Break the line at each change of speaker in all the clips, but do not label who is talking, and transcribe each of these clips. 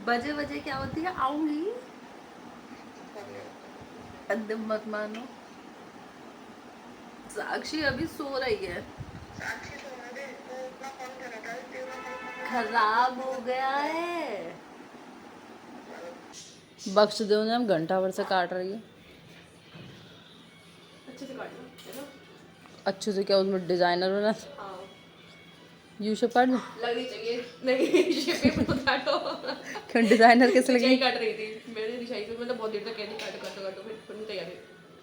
बजे बजे क्या होती है, आऊंगी। अंतिम मत मानो। साक्षी अभी सो रही है। खराब हो गया है। बख्शदेव ने हम घंटा भर से काट रही है।
अच्छे से काटना है ना।
अच्छे से क्या उसमें डिजाइनर बना?
हाँ
यू शेप काट दूं?
लगनी चाहिए। नहीं शिपे मत काटो।
क्यों, डिजाइनर कैसे
रिचाई
लगेगी?
काट रही थी मेरे रिचाई को, मतलब बहुत देर तक कहती काटो काटो काटो, फिर नहीं तैयार है।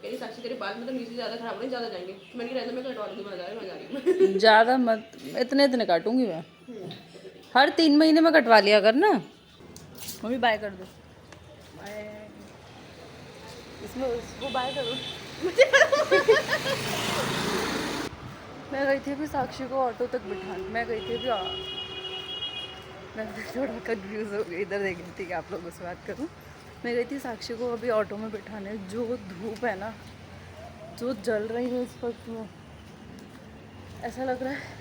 कह रही साक्षी तेरे बाल मतलब नीचे ज़्यादा खराब नहीं, ज़्यादा जाएंगे। तो मैंने कहा रहने, मैं कटवा लूँगी, मैं जा रही हूँ।
ज्यादा मत, इतने इतने काटूंगी मैं। हर 3 महीने में कटवा लिया कर ना। मम्मी बाय कर दो। इसमें उसको बाय करो। मैं गई थी अभी साक्षी को ऑटो तक बिठाने। मैं गई थी अभी मैं थोड़ा कंफ्यूज हो गई, इधर देख रही थी कि आप लोगों से बात करूं। मैं गई थी साक्षी को अभी ऑटो में बिठाने। जो धूप है ना, जो जल रही है इस वक्त में, ऐसा लग रहा है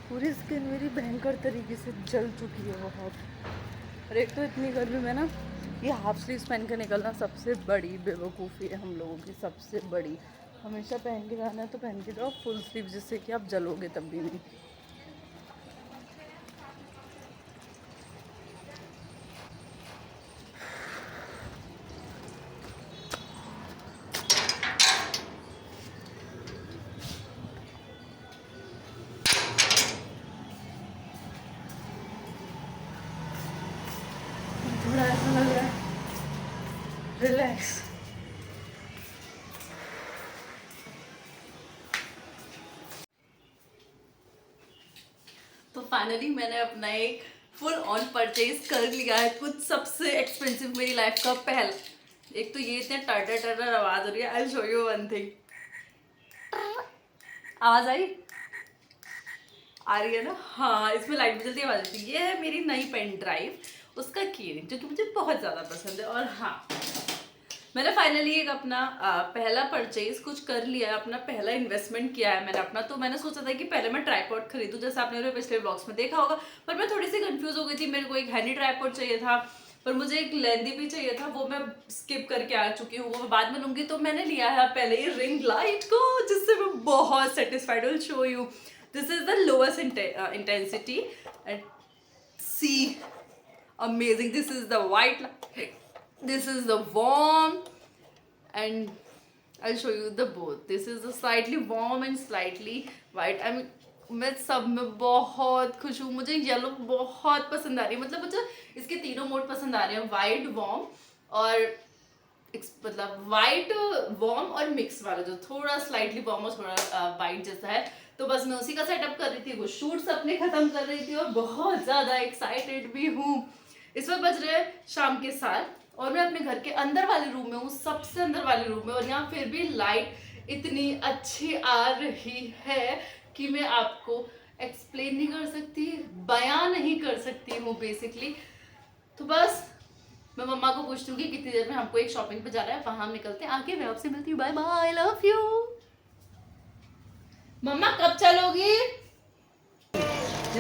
पूरी स्किन मेरी भयंकर तरीके से जल चुकी है बहुत। और एक तो इतनी गर्मी में ना, ये हाफ स्लीव्स पहन के निकलना सबसे बड़ी बेवकूफ़ी है हम लोगों की, सबसे बड़ी। हमेशा पहन के जाना है तो पहन के जाओ फुल स्लीव, जिससे कि आप जलोगे तब भी नहीं। थोड़ा ऐसा लग रहा है रिलैक्स। तो फाइनली मैंने अपना एक फुल ऑन परचेज कर लिया है, कुछ सबसे एक्सपेंसिव मेरी लाइफ का पहल। एक तो ये इतने टर्टर टर्टर आवाज हो रही है। I show you one thing. आवाज आई? आ रही है ना? हाँ, इसमें लाइट भी जल्दी आवाज आती है। ये है मेरी नई पेन ड्राइव, उसका कीरिंग, जो कि मुझे बहुत ज़्यादा पसंद है। और हाँ, मैंने फाइनली एक अपना पहला परचेज कुछ कर लिया है, अपना पहला इन्वेस्टमेंट किया है मैंने अपना। तो मैंने सोचा था कि पहले मैं ट्राईपॉड खरीदूं, जैसे आपने मेरे पिछले ब्लॉग्स में देखा होगा। पर मैं थोड़ी सी कंफ्यूज हो गई थी। मेरे को एक हैंडी ट्राईपॉड चाहिए था, पर मुझे एक लेंदी भी चाहिए था, वो मैं स्किप करके आ चुकी हूँ, वो मैं बाद में लूंगी। तो मैंने लिया है पहले ही रिंग लाइट को, जिससे मैं बहुत satisfied. Will show you. This is the lowest intensity and see amazing. This is the white light, this is the warm, and I'll show you the both. This is the slightly warm and slightly white. मैं सब में बहुत खुश हूँ। मुझे yellow बहुत पसंद आ रही है, मतलब मुझे इसके तीनों मोड पसंद आ रहे हैं, वाइट, वार्म और मतलब वाइट, वार्म और मिक्स वाला, जो थोड़ा स्लाइटली वार्म और थोड़ा वाइट जैसा है। तो बस मैं उसी का सेटअप कर रही थी, वो शूट्स अपने खत्म कर रही थी और बहुत ज़्यादा एक्साइटेड भी हूँ। इस वक्त बज रहे हैं शाम के 7 और मैं अपने घर के अंदर वाले रूम में हूँ, सबसे अंदर वाले रूम में। और यहाँ फिर भी लाइट इतनी अच्छी आ रही है कि मैं आपको एक्सप्लेन नहीं कर सकती, बयां नहीं कर सकती हूँ बेसिकली। तो बस मैं मम्मा को पूछती हूँ कि कितनी देर में हमको एक शॉपिंग पे जाना है, वहां हम निकलते हैं। आके मैं आपसे मिलती हूँ। Bye bye, love you. मम्मा कब चलोगी?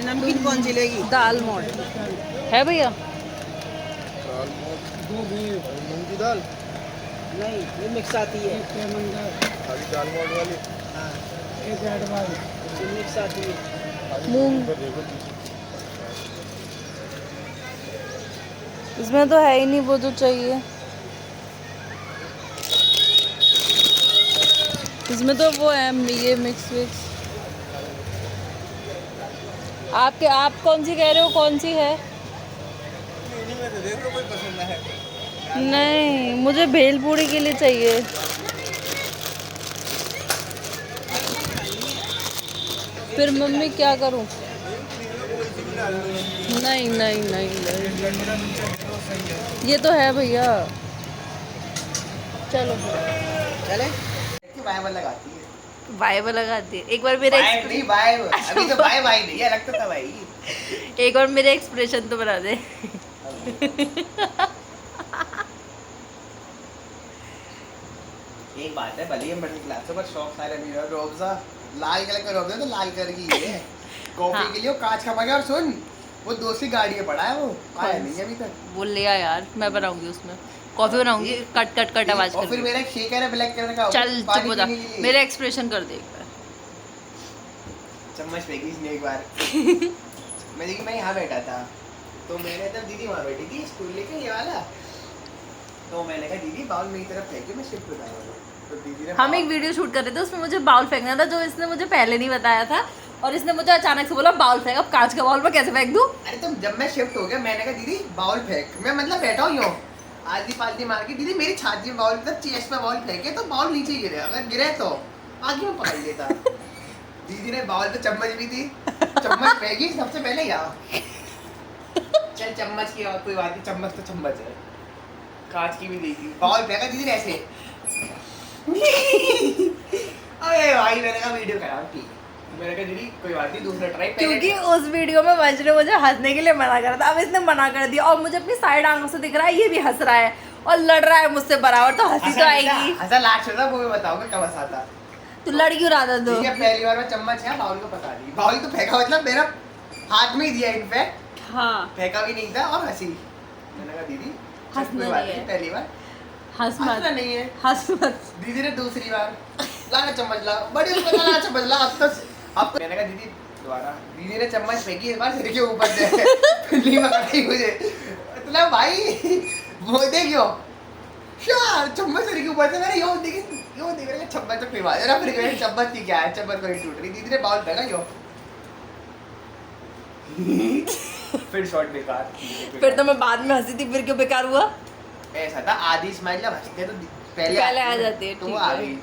नमकीन कौन सी लेगी?
दाल मोठ है भैया?
दाल मूंग की दाल नहीं, ये मिक्स आती है। खाली दाल मोठ वाली। हाँ, एक ऐड वाली ये मिक्स आती है।
मूंग इसमें तो है ही नहीं वो जो चाहिए। इसमें तो वो है ये मिक्स विक्स। आपके आप कौन सी कह रहे हो, कौन सी है?
में से देख लो, कोई पसंद है।
नहीं, मुझे भेलपूरी के लिए चाहिए। फिर मम्मी क्या करूं? नहीं नहीं नहीं नहीं, ये तो है भैया। चलो
चले बाय लगाती है।
वाइब लगाती है। एक बार मेरे
नहीं बाय, अभी तो बाय बाय नहीं है, लगता था भाई।
एक बार मेरे एक्सप्रेशन तो बना दे।
एक बात है, भले ही मिडिल क्लास है पर शौक सारे भी है। रोबजा लाल कलर का रोबजा तो लाल कलर की है। कॉफी
हाँ।
के लिए कांच का मगा। और सुन, वो दूसरी गाड़ी में पड़ा है, वो आया नहीं है अभी तक।
वो ले आ यार, मैं बनाऊंगी उसमें कॉफी बनाऊंगी, कट कट कट आवाज
और फिर
कर।
मेरा एक शेक है ना ब्लैक कलर का,
चल चुप
पानी
हो जा,
पीने के लिए।
मेरे एक्सप्रेशन कर दे एक बार।
चम्मच फेंकी इसने एक बार। मैं देखी, मैं यहाँ बैठा था तो मैंने तब दीदी वहाँ बैठी थी स्टूल लेके ये वाला, तो मैंने कहा दीदी बाउल मेरी तरफ फेंके, मैं शिफ्ट हो जाऊंगा। तो दीदी ने
हम एक वीडियो शूट कर रहे थे, उसमें मुझे बाउल फेंकना था, जो इसने मुझे पहले नहीं बताया था, और इसने मुझे अचानक से बोला बाउल फेंक। अब कांच का बाउल में कैसे फेंक दूं?
अरे तो जब मैं शिफ्ट हो गया मैंने कहा दीदी बाउल फेंक, मैं मतलब बैठा हूँ यूँ आधी पालती मार के, दीदी मेरी छाती में बाउल, मतलब चेस्ट में बाउल फेंके तो बाउल नीचे गिरे, अगर गिरे तो आगे में पकड़ लेता। दीदी ने बाउल पे चम्मच भी दी, चम्मच फेंकी सबसे पहले यहाँ। चल चम्मच की और कोई बात नहीं, चम्मच तो चम्मच है, कांच की भी दी थी, बाउल फेंका दीदी ने ऐसे। अरे भाई मैंने कहा वीडियो खराब की, मैंने कहा दीदी कोई बात नहीं दूसरा ट्राई।
क्योंकि उस वीडियो में वंश ने मुझे हंसने के लिए मना करा था, अब इसने मना कर दिया और मुझे अपनी साइड आंखों से दिख रहा है ये भी हंस रहा है और लड़ रहा है मुझसे बराबर, तो हंसी तो आएगी।
ऐसा लास्ट होता वो मैं बताऊंगा कब हंसा था।
तू लड़ क्यों रहा था? तो
ठीक है, पहली बार में चम्मच है बाउल को पका दी, बाउल तो फेंका मतलब मेरा हाथ में ही दिया, इनफैक्ट
हाँ
फेंका भी नहीं था और हंसी। मैंने कहा दीदी
हंसना
कोई बात
नहीं है।
पहली बार
हंस
हंसना
मत,
नहीं है।
हंस मत।
दीदी ने दूसरी बार ला चम्मच ला, बड़ी उसमें ला चम्मच ला, अब तो मैंने कहा दीदी दोबारा, दीदी ने चम्मच फेंकी इस बार सिर के ऊपर से, नहीं पकड़ी मुझे, मतलब भाई वो दे क्यों यार चम्मच सिर के ऊपर से, मैंने यूं देख रहा चम्मच तो फिर बात फिर मैंने चम्मच की क्या है, चम्मच कहीं टूट रही, दीदी ने बाउल फेंका क्यों। फिर शॉट बेकार,
फिर तो मैं बाद में हंसी थी, फिर क्यों बेकार हुआ?
ऐसा था आधी स्माइल जब हंसते तो
पहले आ जाती है,
तो
ठीक
वो आ
है।
गई,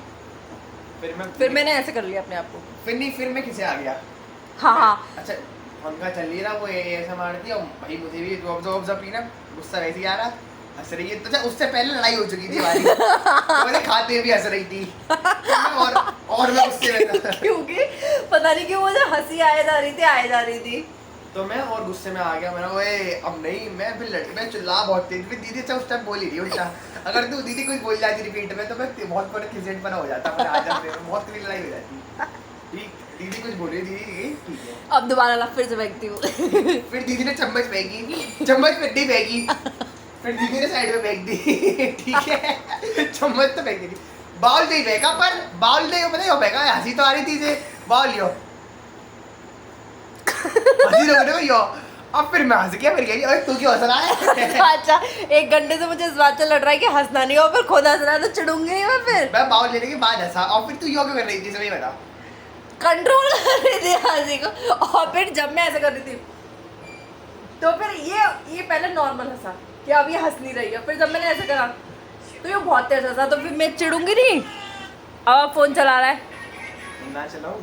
फिर मैंने ऐसे कर लिया अपने आप को।
फिर मैं किसे आ गया।
हाँ हाँ
अच्छा उनका चल रही रहा, वो ऐसा मारती और भाई मुझे भी जो पीना गुस्सा वैसे ही आ रहा, हंस रही है, तो अच्छा उससे पहले लड़ाई हो चुकी थी हमारी, तो मैंने खाते हुए भी हंस रही थी, और मैं गुस्से में था,
क्योंकि पता नहीं क्यों मुझे हंसी आए जा रही थी।
तो मैं और गुस्से में आ गया, मैंने ओए अब नहीं, मैं फिर मैं चिल्ला बहुत तेज, फिर दीदी अच्छा उस टाइम बोली रही उल्टा, अगर तू दीदी कुछ बोल जाती रिपीट में तो मैं बहुत बड़ा खिसेट बना हो जाता, मैं आ जाते बहुत बड़ी लड़ाई हो जाती। ठीक दीदी कुछ बोल रही, दीदी ठीक है,
अब दोबारा ला, फिर से फेंकती हूँ।
फिर दीदी ने चम्मच फेंकी, चम्मच पिट्टी फेंकी, फिर दीदी ने साइड में फेंक दी, ठीक है, चम्मच तो फेंकी थी, बाउल नहीं फेंका, पर बाउल नहीं पता क्यों फेंका, हंसी तो आ रही थी से बाउल यो हंसी लग रही यो, अब फिर मैं हंस गया, फिर कह अरे तू क्यों हंस रहा है।
अच्छा 1 घंटे से मुझे इस बात से लड़ रहा है कि हंसना नहीं हो, फिर खुद हंस रहा है तो चिढ़ूंगी नहीं मैं फिर।
मैं बाउल लेने के बाद हंसा, और फिर तू यो क्यों कर रही थी, सही बता।
कंट्रोल कर रही थी हंसी को, और फिर जब मैं ऐसे कर रही थी तो फिर ये पहले नॉर्मल हंसा कि अब ये हंस नहीं रही है, फिर जब मैंने ऐसे करा तो ये बहुत तेज हंसा, तो फिर मैं चिढ़ूंगी नहीं। अब फोन चला रहा है
ना चलाऊं।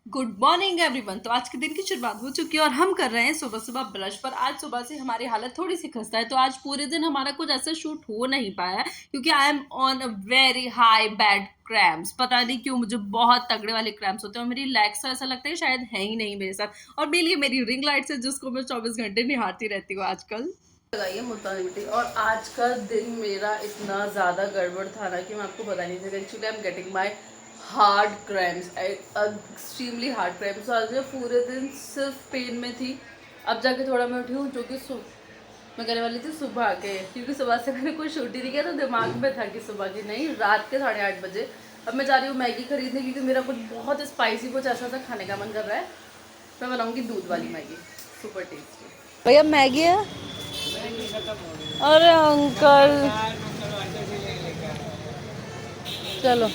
Good morning everyone. तो आज के दिन की शुरुआत हो चुकी है और हम कर रहे हैं सुबह सुबह ब्रश पर। आज सुबह से हमारी हालत थोड़ी सी खस्ता है, तो आज पूरे दिन हमारा कुछ ऐसा शूट हो नहीं पाया क्योंकि I am on a very high bad cramps. पता नहीं क्यों मुझे बहुत तगड़े वाले क्रैम्प्स होते हैं और मेरी लेग्स तो ऐसा लगता है शायद है ही नहीं मेरे साथ। और मेरी मेरी रिंग लाइट है जिसको मैं 24 घंटे निहारती रहती हूँ आजकल।
लगाइए मुल्तानी मिट्टी। और आज का दिन मेरा इतना ज़्यादा गड़बड़ था ना कि मैं आपको बता नहीं सकती। Actually I am getting my hard cramps, extremely hard cramps. आज मैं पूरे दिन सिर्फ पेन में थी। अब जाके थोड़ा मैं उठी हूँ, जो कि मैं कहने वाली थी सुबह आके, क्योंकि सुबह से मैंने कोई शूट ही नहीं किया, तो दिमाग में था कि सुबह की नहीं, रात के 8:30 बजे। अब मैं जा रही हूँ मैगी खरीदने क्योंकि मेरा कुछ बहुत स्पाइसी कुछ ऐसा सा खाने का मन कर रहा है। मैं बनाऊँगी दूध वाली मैगी, सुपर टेस्टी।
भैया मैगी है? अरे अंकल चलो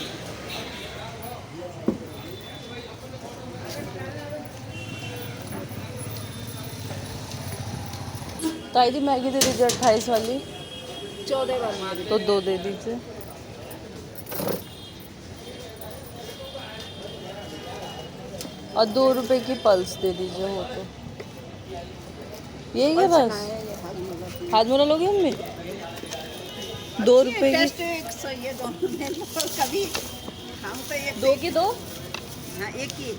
ताई दी मैगी दे दीजिए 28 वाली,
14 वाली
तो 2 दे दीजिए। और 2 रुपए की पल्स दे दीजिए हो तो। यही है बस? हाथ में लोगे मम्मी? 2 रुपए की
कभी हम तो एक
2 की 2?
हाँ एक ही